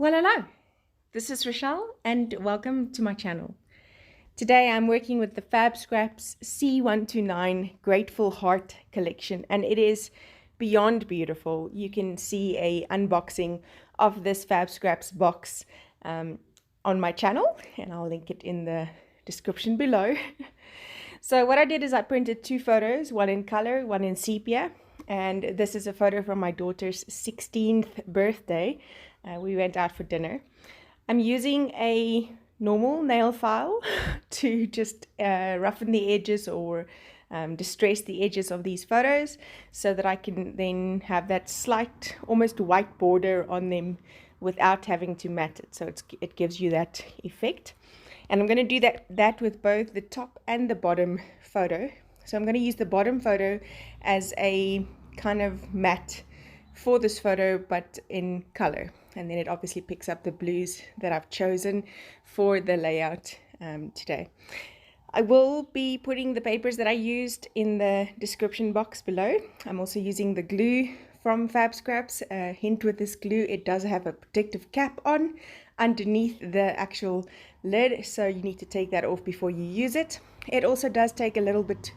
Well, hello, this is Rochelle and welcome to my channel. Today I'm working with the Fabscraps C129 Grateful Heart collection, and it is beyond beautiful. You can see a unboxing of this Fabscraps box on my channel, and I'll link it in the description below. So what I did is I printed two photos, one in color, one in sepia, and this is a photo from my daughter's 16th birthday. We went out for dinner. I'm using a normal nail file to just roughen the edges or distress the edges of these photos so that I can then have that slight, almost white border on them without having to mat it. So it gives you that effect. And I'm going to do that with both the top and the bottom photo. So I'm going to use the bottom photo as a kind of matte for this photo, but in color. And then it obviously picks up the blues that I've chosen for the layout today. I will be putting the papers that I used in the description box below. I'm also using the glue from Fabscraps. Hint with this glue, it does have a protective cap on underneath the actual lid, so you need to take that off before you use it. It also does take a little bit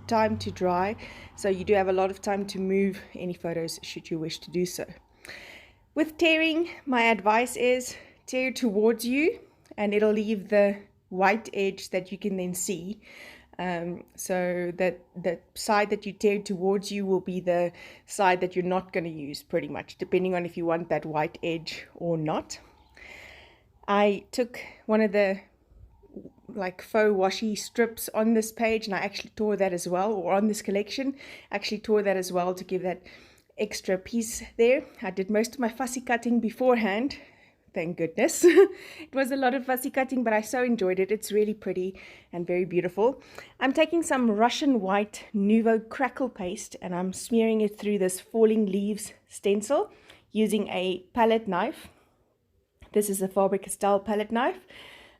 time to dry, so you do have a lot of time to move any photos should you wish to do so. With tearing, my advice is tear towards you and it'll leave the white edge that you can then see. So that the side that you tear towards you will be the side that you're not going to use, pretty much, depending on if you want that white edge or not. I took one of the like faux washi strips on this page and I actually tore that as well, or on this collection, actually tore that as well to give that extra piece there. I did most of my fussy cutting beforehand, thank goodness. It was a lot of fussy cutting, but I so enjoyed it. It's really pretty and very beautiful. I'm taking some Russian white Nuvo Crackle paste and I'm smearing it through this falling leaves stencil using a palette knife. This is a Faber-Castell palette knife.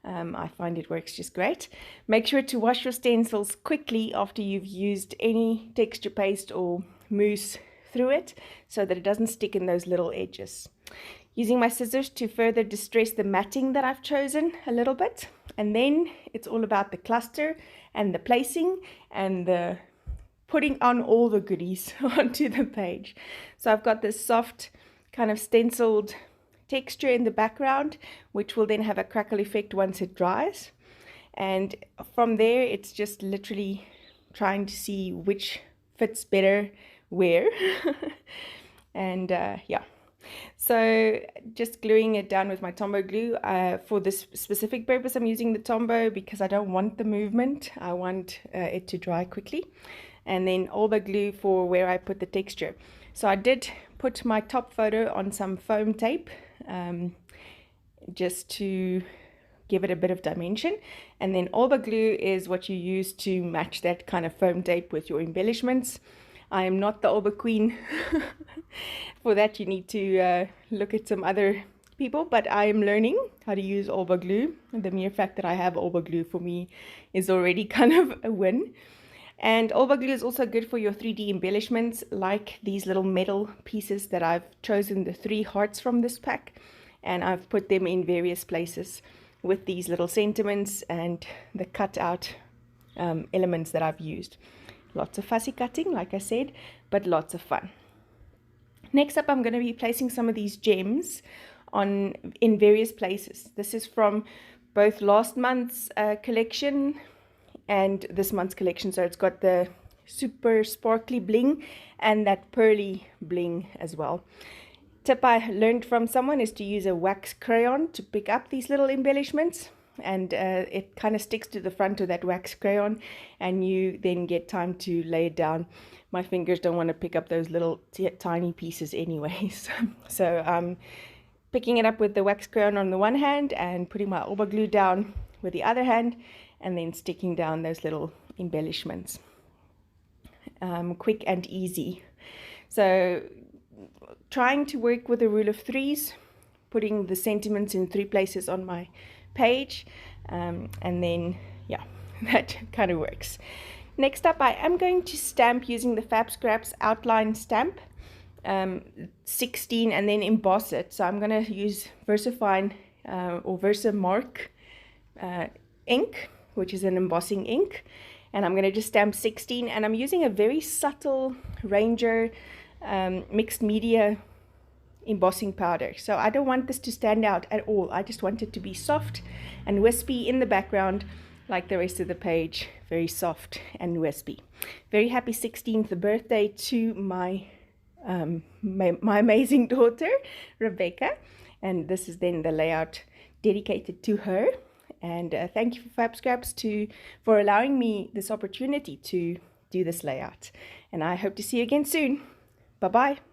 I find it works just great. Make sure to wash your stencils quickly after you've used any texture paste or mousse through it so that it doesn't stick in those little edges. Using my scissors to further distress the matting that I've chosen a little bit, and then it's all about the cluster and the placing and the putting on all the goodies onto the page. So I've got this soft kind of stenciled texture in the background, which will then have a crackle effect once it dries, and from there it's just literally trying to see which fits better where. And yeah, so just gluing it down with my Tombow glue. For this specific purpose I'm using the Tombow because I don't want the movement, I want it to dry quickly. And then Olba Glue for where I put the texture. So I did put my top photo on some foam tape just to give it a bit of dimension, and then Olba Glue is what you use to match that kind of foam tape with your embellishments. I am not the Olba Queen. For that you need to look at some other people, but I am learning how to use Olba Glue. The mere fact that I have Olba Glue for me is already kind of a win. And Olba Glue is also good for your 3D embellishments, like these little metal pieces that I've chosen, the 3 hearts from this pack, and I've put them in various places with these little sentiments and the cut out elements that I've used. Lots of fussy cutting, like I said, but lots of fun. Next up, I'm going to be placing some of these gems in various places. This is from both last month's collection and this month's collection. So it's got the super sparkly bling and that pearly bling as well. Tip I learned from someone is to use a wax crayon to pick up these little embellishments, and it kind of sticks to the front of that wax crayon and you then get time to lay it down. My fingers don't want to pick up those little tiny pieces anyways. So I'm picking it up with the wax crayon on the one hand and putting my Olba Glue down with the other hand, and then sticking down those little embellishments. Quick and easy. So trying to work with a rule of 3s, putting the sentiments in 3 places on my page, and then yeah, that kind of works. Next up, I am going to stamp using the Fabscraps outline stamp. 16 and then emboss it. So I'm going to use VersaFine or Versamark ink, which is an embossing ink, and I'm going to just stamp 16, and I'm using a very subtle Ranger mixed media embossing powder. So I don't want this to stand out at all. I just want it to be soft and wispy in the background, like the rest of the page, very soft and wispy. Very happy 16th birthday to my my amazing daughter Rebecca, and this is then the layout dedicated to her. And thank you for Fabscraps for allowing me this opportunity to do this layout, and I hope to see you again soon. Bye bye.